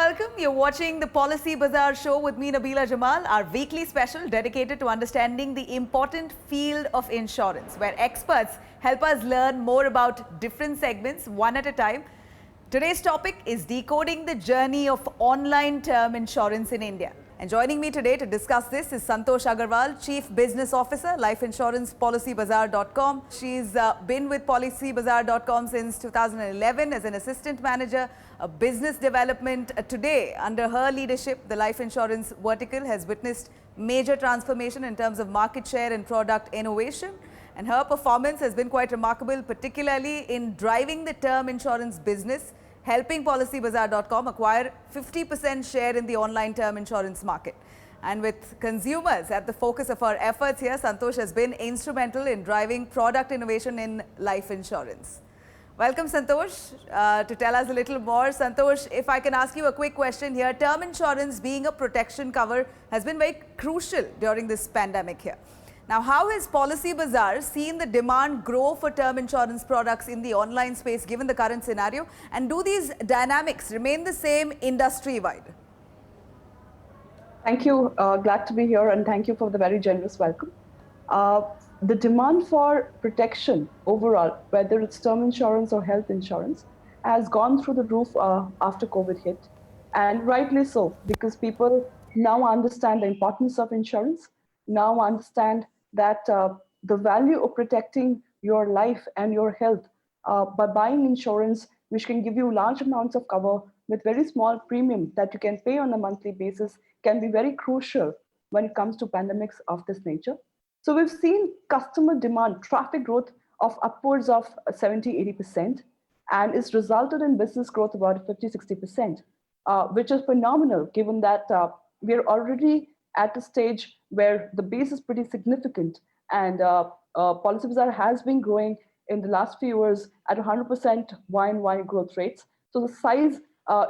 welcome. You're watching the Policy Bazaar show with me, Nabila Jamal, our weekly special dedicated to understanding the important field of insurance, where experts help us learn more about different segments one at a time. Today's topic is decoding the journey of online term insurance in India. And joining me today to discuss this is Santosh Agarwal, Chief Business Officer, Life Insurance, PolicyBazaar.com. She's been with PolicyBazaar.com since 2011 as an assistant manager, business development. Today, under her leadership, the life insurance vertical has witnessed major transformation in terms of market share and product innovation. And her performance has been quite remarkable, particularly in driving the term insurance business, helping PolicyBazaar.com acquire 50% share in the online term insurance market. And with consumers at the focus of our efforts here, Santosh has been instrumental in driving product innovation in life insurance. Welcome, Santosh, to tell us a little more. Santosh, if I can ask you a quick question here, term insurance being a protection cover has been very crucial during this pandemic here. Now, how has Policy Bazaar seen the demand grow for term insurance products in the online space given the current scenario? And do these dynamics remain the same industry-wide? Thank you. Glad to be here, and thank you for the very generous welcome. The demand for protection overall, whether it's term insurance or health insurance, has gone through the roof after COVID hit. And rightly so, because people now understand the importance of insurance, now understand that the value of protecting your life and your health by buying insurance, which can give you large amounts of cover with very small premium that you can pay on a monthly basis, can be very crucial when it comes to pandemics of this nature. So we've seen customer demand, traffic growth of upwards of 70-80%, and it's resulted in business growth about 50-60%, which is phenomenal given that we're already at a stage where the base is pretty significant, and Policy Bazaar has been growing in the last few years at 100% Y-on-Y growth rates. So the size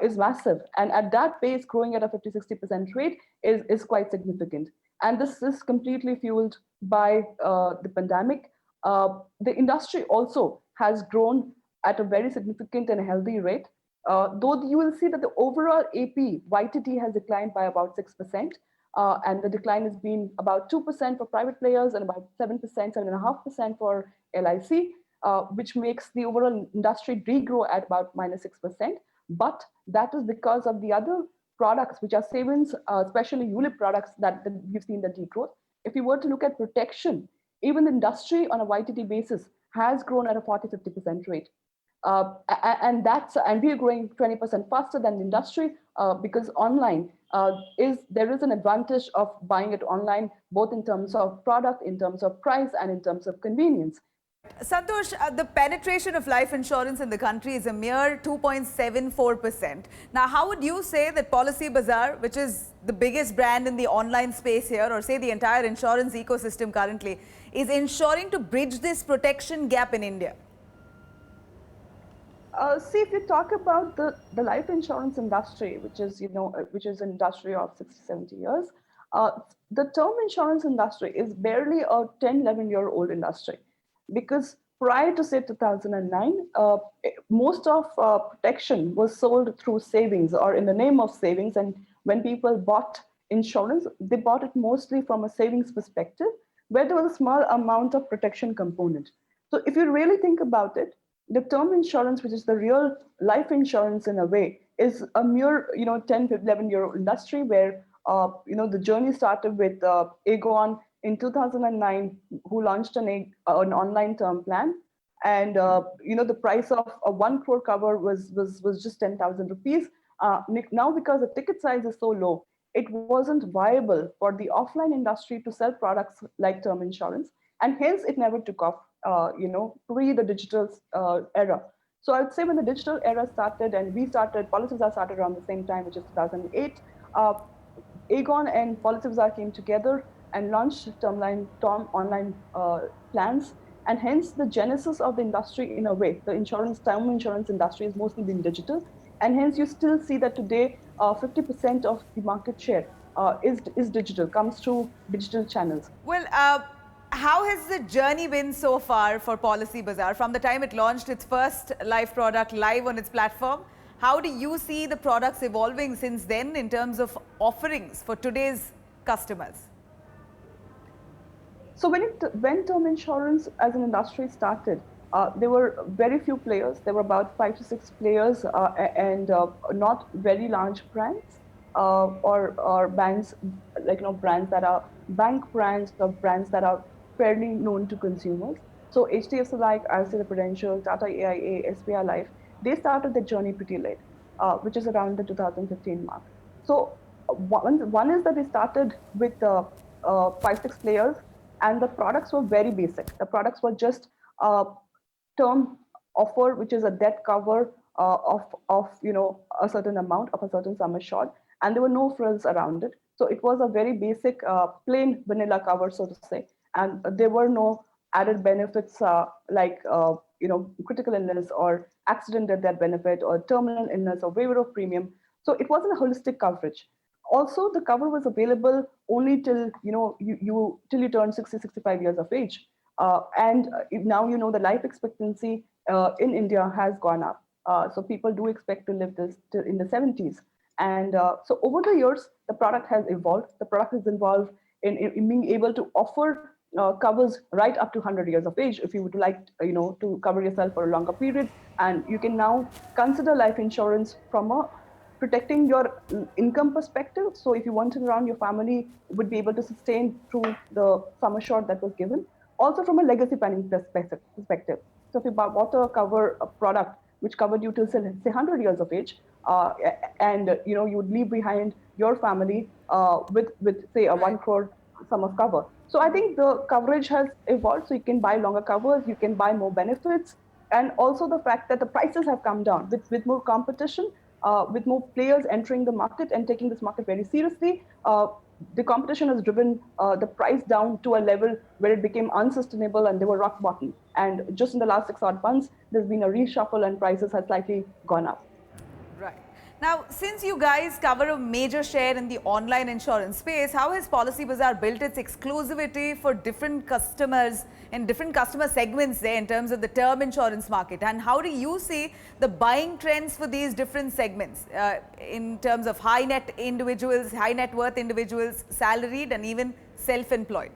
is massive, and at that pace, growing at a 50-60% rate is quite significant. And this is completely fueled by the pandemic. The industry also has grown at a very significant and healthy rate, though you will see that the overall AP YTD has declined by about 6%. And the decline has been about 2% for private players and about 7%, 7.5% for LIC, which makes the overall industry degrow at about -6%. But that is because of the other products, which are savings, especially ULIP products, that we've seen the degrowth. If you were to look at protection, even the industry on a YTD basis has grown at a 40-50% rate. And we are growing 20% faster than the industry because online there is an advantage of buying it online, both in terms of product, in terms of price, and in terms of convenience. Santosh, the penetration of life insurance in the country is a mere 2.74%. Now, how would you say that Policy Bazaar, which is the biggest brand in the online space here, or say the entire insurance ecosystem currently, is ensuring to bridge this protection gap in India? See, if you talk about the life insurance industry, which is an industry of 60-70 years, the term insurance industry is barely a 10-11-year-old industry, because prior to say 2009, most of protection was sold through savings or in the name of savings. And when people bought insurance, they bought it mostly from a savings perspective, where there was a small amount of protection component. So if you really think about it, the term insurance, which is the real life insurance in a way, is a mere 10-11-year-old industry where the journey started with Aegon in 2009, who launched an online term plan, and the price of a 1 crore cover was just 10,000 rupees. Now, because the ticket size is so low, it wasn't viable for the offline industry to sell products like term insurance, and hence it never took off. Pre the digital era. So I would say when the digital era started and Policy Bazaar started around the same time, which is 2008, Aegon and Policy Bazaar came together and launched term online plans. And hence the genesis of the industry, in a way, the term insurance industry has mostly been digital. And hence you still see that today 50% of the market share is digital, comes through digital channels. Well, how has the journey been so far for Policy Bazaar from the time it launched its first live product live on its platform? How do you see the products evolving since then in terms of offerings for today's customers? So when term insurance as an industry started, there were very few players. There were about 5 to 6 players, and not very large brands or brands, like brands that are bank brands or brands that are fairly known to consumers. So HDFC Life, ICICI Prudential, Tata AIA, SBI Life, they started their journey pretty late, which is around the 2015 mark. So one is that they started with 5, 6 players, and the products were very basic. The products were just a term offer, which is a death cover of a certain amount of a certain sum assured, and there were no frills around it. So it was a very basic, plain vanilla cover, so to say, and there were no added benefits like critical illness or accident death benefit or terminal illness or waiver of premium. So it wasn't a holistic coverage. Also, the cover was available only till till you turn 60, 65 years of age. And now the life expectancy in India has gone up. So people do expect to live this in the 70s. And so over the years, the product has evolved. The product has evolved in being able to offer covers right up to 100 years of age if you would like to cover yourself for a longer period. And you can now consider life insurance from a protecting your income perspective. So if you want it around, your family would be able to sustain through the sum assured that was given. Also from a legacy planning perspective. So if you bought a product which covered you till say 100 years of age, and you would leave behind your family with say a 1 crore sum of cover. So I think the coverage has evolved. So you can buy longer covers, you can buy more benefits, and also the fact that the prices have come down with more competition. With more players entering the market and taking this market very seriously, the competition has driven the price down to a level where it became unsustainable and they were rock bottom. And just in the last 6 odd months, there's been a reshuffle and prices have slightly gone up. Right. Now, since you guys cover a major share in the online insurance space, how has Policybazaar built its exclusivity for different customers in different customer segments there in terms of the term insurance market? And how do you see the buying trends for these different segments in terms of high net individuals, high net worth individuals, salaried and even self-employed?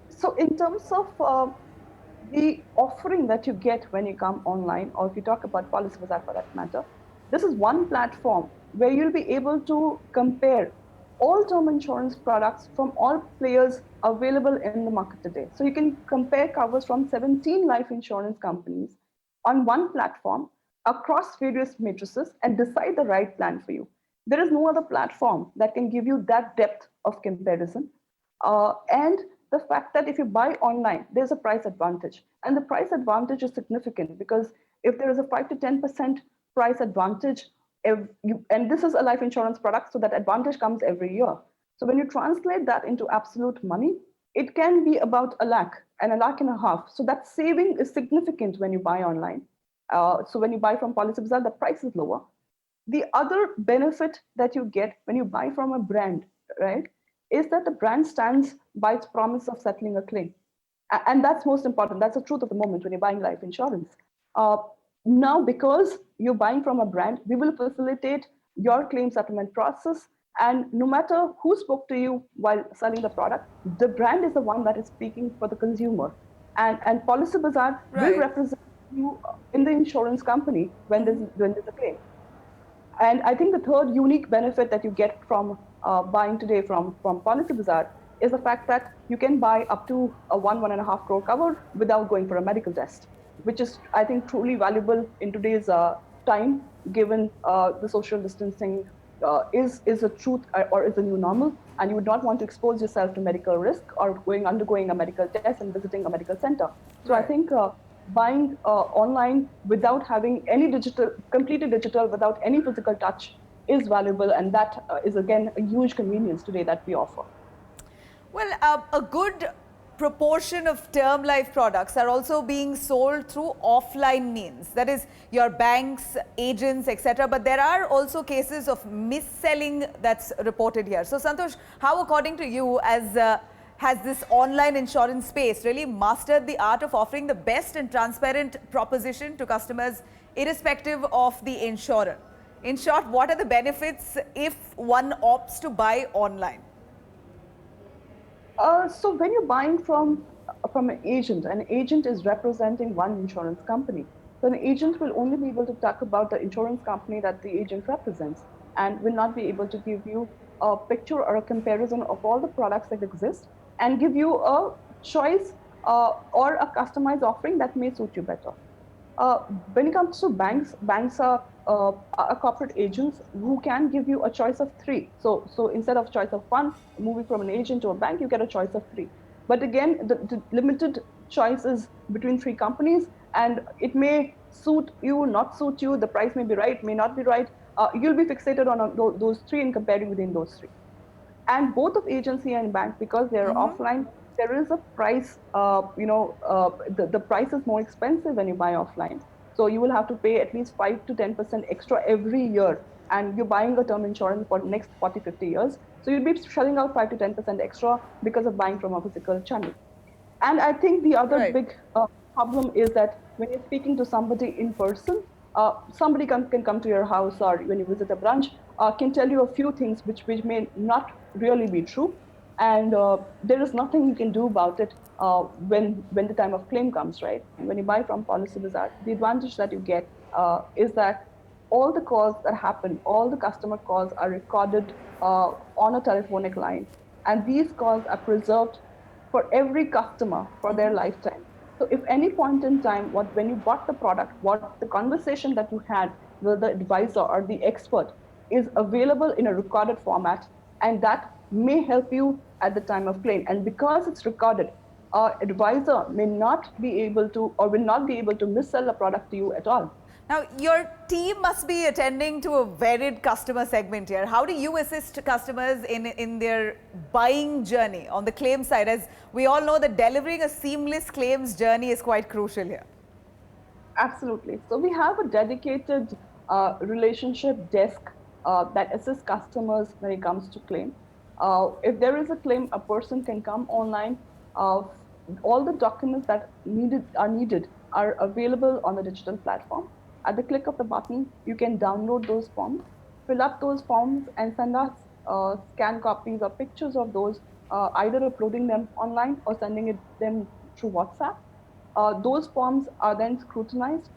So in terms of the offering that you get when you come online, or if you talk about Policybazaar for that matter, this is one platform where you'll be able to compare all term insurance products from all players available in the market today. So you can compare covers from 17 life insurance companies on one platform across various matrices and decide the right plan for you. There is no other platform that can give you that depth of comparison. And the fact that if you buy online, there's a price advantage. And the price advantage is significant because if there is a 5 to 10% price advantage, and this is a life insurance product, so that advantage comes every year. So when you translate that into absolute money, it can be about a lakh and a lakh and a half. So that saving is significant when you buy online. So when you buy from Policybazaar, the price is lower. The other benefit that you get when you buy from a brand, right, is that the brand stands by its promise of settling a claim. And that's most important. That's the truth of the moment when you're buying life insurance. Now, because you're buying from a brand, we will facilitate your claim settlement process. And no matter who spoke to you while selling the product, the brand is the one that is speaking for the consumer. And Policybazaar will represent you in the insurance company when there's a claim. And I think the third unique benefit that you get from buying today from Policybazaar is the fact that you can buy up to a 1.5 crore cover without going for a medical test, which is, I think, truly valuable in today's time, given the social distancing is a truth or is a new normal, and you would not want to expose yourself to medical risk or undergoing a medical test and visiting a medical center. So I think buying online without having any completely digital, without any physical touch is valuable, and that is again a huge convenience today that we offer. Well, a good proportion of term life products are also being sold through offline means, that is your banks, agents, etc. But there are also cases of mis-selling that's reported here. So Santosh, how according to you, as has this online insurance space really mastered the art of offering the best and transparent proposition to customers irrespective of the insurer. In short, what are the benefits if one opts to buy online? So when you're buying from an agent is representing one insurance company. So an agent will only be able to talk about the insurance company that the agent represents, and will not be able to give you a picture or a comparison of all the products that exist and give you a choice or a customized offering that may suit you better. Uh, when it comes to banks, are corporate agents who can give you a choice of three. So instead of choice of one, moving from an agent to a bank, you get a choice of three. But again, the limited choice is between three companies, and it may suit you, not suit you. The price may be right, may not be right. You'll be fixated on those three and comparing within those three. And both of agency and bank, because they're offline, there is a price. The price is more expensive when you buy offline. So you will have to pay at least 5 to 10% extra every year, and you're buying a term insurance for the next 40, 50 years. So you'll be shelling out 5 to 10% extra because of buying from a physical channel. And I think the other Right. big problem is that when you're speaking to somebody in person, somebody can come to your house, or when you visit a branch, can tell you a few things which may not really be true. And there is nothing you can do about it when the time of claim comes, right? And when you buy from Policy Bazaar, the advantage that you get is that all the calls that happen, all the customer calls are recorded on a telephonic line. And these calls are preserved for every customer for their lifetime. So if any point in time, when you bought the product, what the conversation that you had with the advisor or the expert is available in a recorded format, and that may help you at the time of claim. And because it's recorded, advisor may not be able to or will not be able to missell a product to you at all. Now, your team must be attending to a varied customer segment here. How do you assist customers in their buying journey on the claim side? As we all know that delivering a seamless claims journey is quite crucial here. Absolutely. So we have a dedicated relationship desk that assists customers when it comes to claim. If there is a claim, a person can come online. All the documents that are needed are available on the digital platform. At the click of the button, you can download those forms, fill up those forms, and send us scanned copies or pictures of those, either uploading them online or sending them through WhatsApp. Those forms are then scrutinized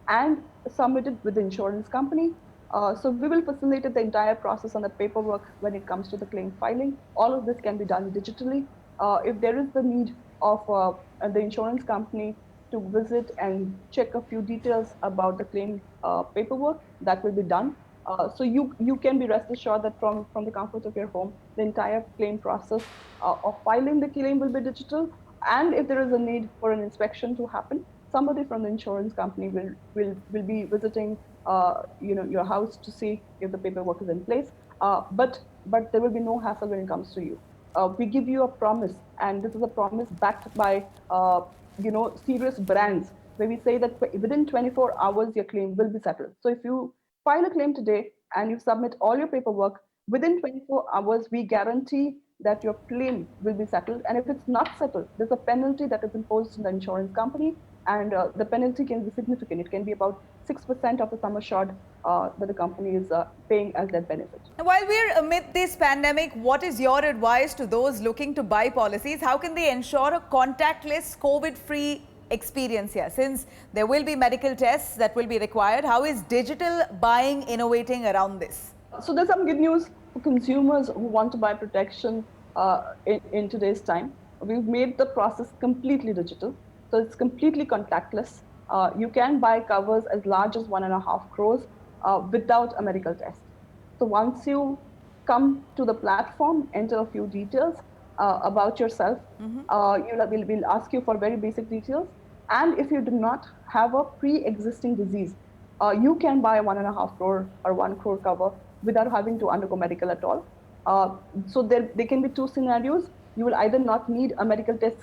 and submitted with the insurance company. So we will facilitate the entire process on the paperwork when it comes to the claim filing. All of this can be done digitally. If there is the need of the insurance company to visit and check a few details about the claim paperwork, that will be done. So you can be rest assured that from the comfort of your home, the entire claim process of filing the claim will be digital. And if there is a need for an inspection to happen, somebody from the insurance company will be visiting your house to see if the paperwork is in place. But there will be no hassle when it comes to you. We give you a promise, and this is a promise backed by serious brands, where we say that within 24 hours your claim will be settled. So if you file a claim today and you submit all your paperwork, within 24 hours we guarantee that your claim will be settled. And if it's not settled, there's a penalty that is imposed on the insurance company, and the penalty can be significant. It can be about 6% of the sum assured that the company is paying as their benefit. Now, while we're amid this pandemic, what is your advice to those looking to buy policies? How can they ensure a contactless, COVID-free experience here? Since there will be medical tests that will be required, how is digital buying innovating around this? So there's some good news for consumers who want to buy protection in today's time. We've made the process completely digital. So it's completely contactless. You can buy covers as large as 1.5 crores without a medical test. So once you come to the platform, enter a few details about yourself, we'll ask you for very basic details. And if you do not have a pre-existing disease, you can buy a 1.5 crore or 1 crore cover without having to undergo medical at all. So there can be two scenarios. You will either not need a medical test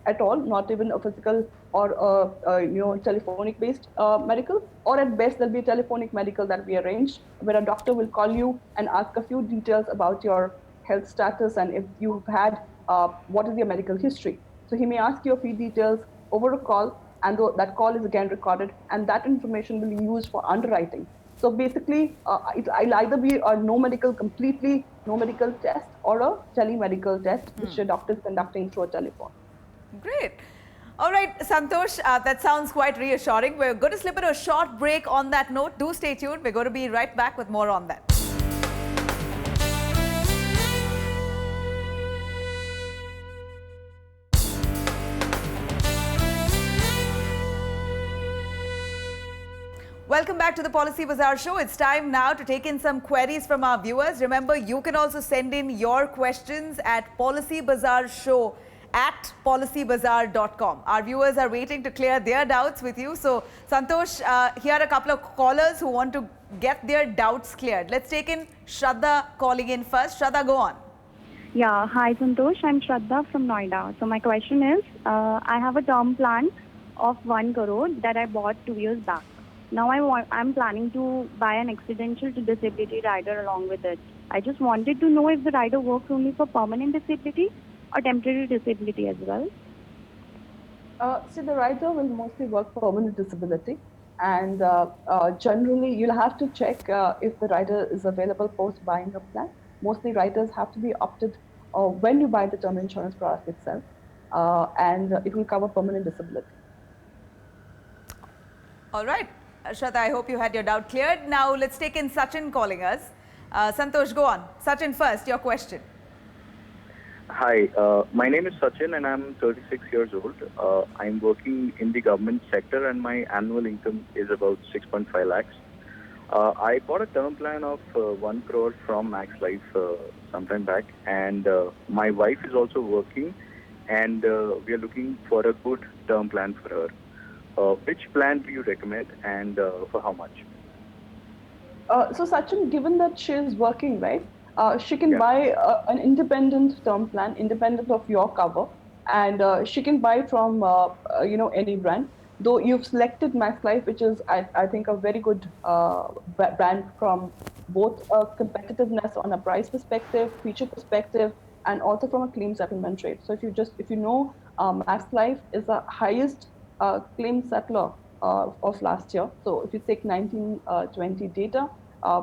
at all, not even a physical or telephonic based medical, or at best there'll be a telephonic medical that we arrange, where a doctor will call you and ask a few details about your health status, and if you've had what is your medical history. So he may ask your fee details over a call, and that call is again recorded, and that information will be used for underwriting. So basically, it'll either be a completely no medical test, or a telemedical test, which the doctor is conducting through a telephone. Great. All right, Santosh, that sounds quite reassuring. We're going to slip in a short break on that note. Do stay tuned. We're going to be right back with more on that. Welcome back to the Policy Bazaar show. It's time now to take in some queries from our viewers. Remember, you can also send in your questions at policybazaarshow@policybazaar.com. Our viewers are waiting to clear their doubts with you. So, Santosh, here are a couple of callers who want to get their doubts cleared. Let's take in Shraddha calling in first. Shraddha, go on. Yeah, hi Santosh, I'm Shraddha from Noida. So my question is, I have a term plan of 1 crore that I bought 2 years back. Now I'm planning to buy an accidental to disability rider along with it. I just wanted to know if the rider works only for permanent disability or temporary disability as well. See, the rider will mostly work for permanent disability, and generally you'll have to check if the rider is available post buying a plan. Mostly riders have to be opted when you buy the term insurance product itself, and it will cover permanent disability. All right. Shraddha, I hope you had your doubt cleared. Now, let's take in Sachin calling us. Santosh, go on. Sachin first, your question. Hi, my name is Sachin and I'm 36 years old. I'm working in the government sector and my annual income is about 6.5 lakhs. I bought a term plan of 1 crore from Max Life sometime back, and my wife is also working, and we are looking for a good term plan for her. Which plan do you recommend, and for how much? So Sachin, given that she is working, right, she can Yeah. buy an independent term plan, independent of your cover, and she can buy from any brand. Though you've selected Max Life, which is I think a very good brand from both competitiveness on a price perspective, feature perspective, and also from a claim settlement rate. So if you know, Max Life is the highest claim settler of last year. So if you take 1920 data,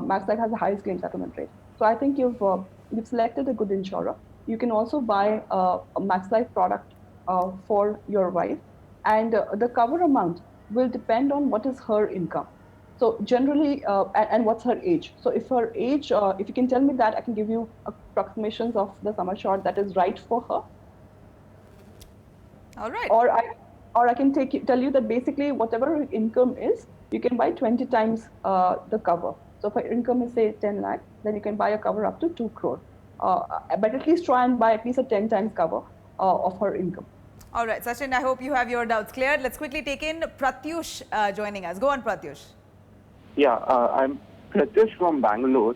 Max Life has the highest claim settlement rate. So I think you've selected a good insurer. You can also buy a Max Life product for your wife, and the cover amount will depend on what is her income. So generally, and what's her age. So if her age, if you can tell me that, I can give you approximations of the sum assured that is right for her. All right. Or I can tell you that basically whatever her income is, you can buy 20 times the cover. So if her income is say 10 lakh, then you can buy a cover up to 2 crore. But at least try and buy at least a 10 times cover of her income. All right, Sachin, I hope you have your doubts cleared. Let's quickly take in Pratyush joining us. Go on, Pratyush. Yeah, I'm Pratyush from Bangalore,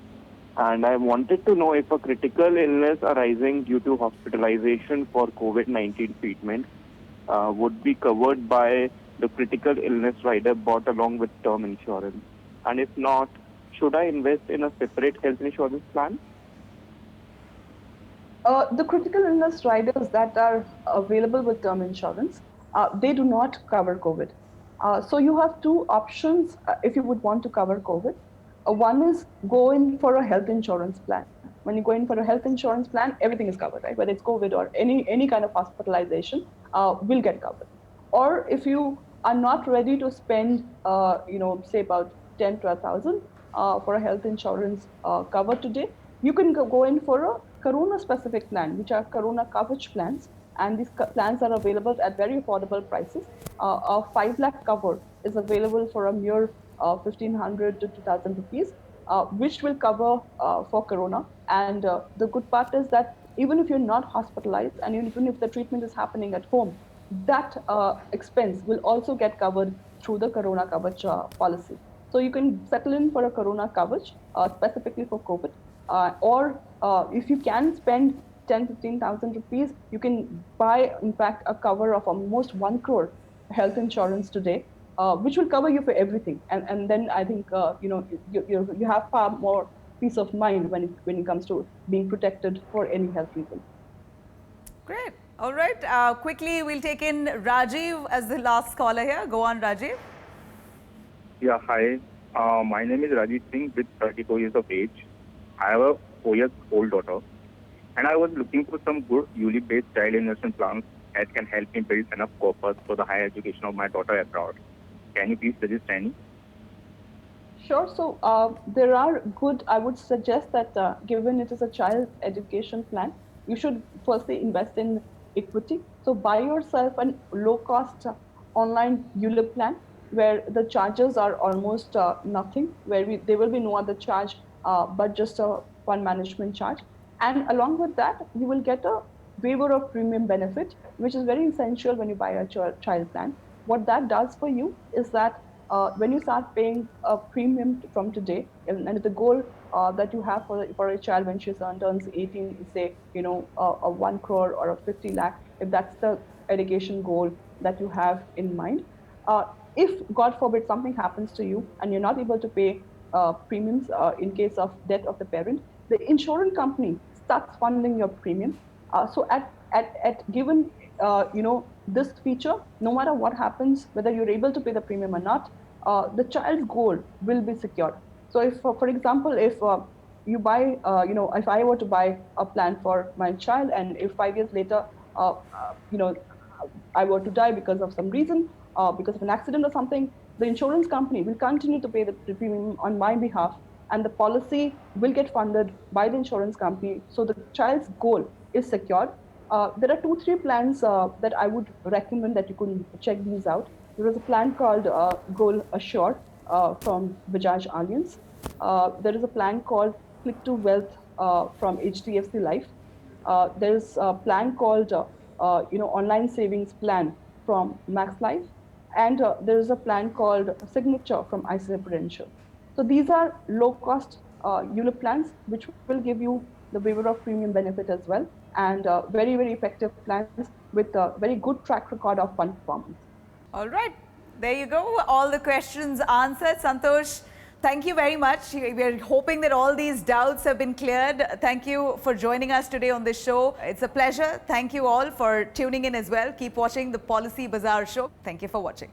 and I wanted to know if a critical illness arising due to hospitalization for COVID-19 treatment would be covered by the critical illness rider bought along with term insurance. And if not, should I invest in a separate health insurance plan? The critical illness riders that are available with term insurance, they do not cover COVID. So you have two options if you would want to cover COVID. One is go in for a health insurance plan. When you go in for a health insurance plan, everything is covered, right? Whether it's COVID or any kind of hospitalization will get covered. Or if you are not ready to spend, say about 10, 12,000 for a health insurance cover today, you can go in for a Corona specific plan, which are Corona coverage plans. And these plans are available at very affordable prices. A 5 lakh cover is available for a mere 1,500 to 2,000 rupees, which will cover for Corona. And the good part is that even if you're not hospitalized and even if the treatment is happening at home, that expense will also get covered through the Corona coverage policy. So you can settle in for a Corona coverage specifically for COVID, or if you can spend 10, 15,000 rupees, you can buy, in fact, a cover of almost 1 crore health insurance today, which will cover you for everything. And then I think you have far more peace of mind when it comes to being protected for any health reason. Great. All right. Quickly, we'll take in Rajiv as the last caller here. Go on, Rajiv. Yeah, hi. My name is Rajiv Singh with 34 years of age. I have a 4-year-old daughter, and I was looking for some good ULIP-based child investment plans that can help me build enough corpus for the higher education of my daughter abroad. Can you please suggest any? Sure. So there are good, I would suggest that given it is a child education plan, you should firstly invest in equity. So buy yourself a low cost online ULIP plan where the charges are almost nothing, where there will be no other charge but just a fund management charge. And along with that, you will get a waiver of premium benefit, which is very essential when you buy a child plan. What that does for you is that when you start paying a premium from today, and the goal that you have for a child when she turns 18, say, a 1 crore or a 50 lakh, if that's the education goal that you have in mind. If, God forbid, something happens to you and you're not able to pay premiums in case of death of the parent, the insurance company starts funding your premium. So at given this feature, no matter what happens, whether you're able to pay the premium or not, the child's goal will be secured. So if, for example, if you buy, if I were to buy a plan for my child, and if 5 years later, I were to die because of some reason, because of an accident or something, the insurance company will continue to pay the premium on my behalf, and the policy will get funded by the insurance company. So the child's goal is secured. There are 2-3 plans that I would recommend that you could check these out. There is a plan called Goal Assured from Bajaj Allianz. There is a plan called Click to Wealth from HDFC Life. There is a plan called Online Savings Plan from Max Life. And there is a plan called Signature from ICICI Prudential. So these are low-cost ULIP plans, which will give you the waiver of premium benefit as well, and very, very effective plans with a very good track record of fund performance. All right. There you go. All the questions answered. Santosh, thank you very much. We're hoping that all these doubts have been cleared. Thank you for joining us today on this show. It's a pleasure. Thank you all for tuning in as well. Keep watching the Policy Bazaar show. Thank you for watching.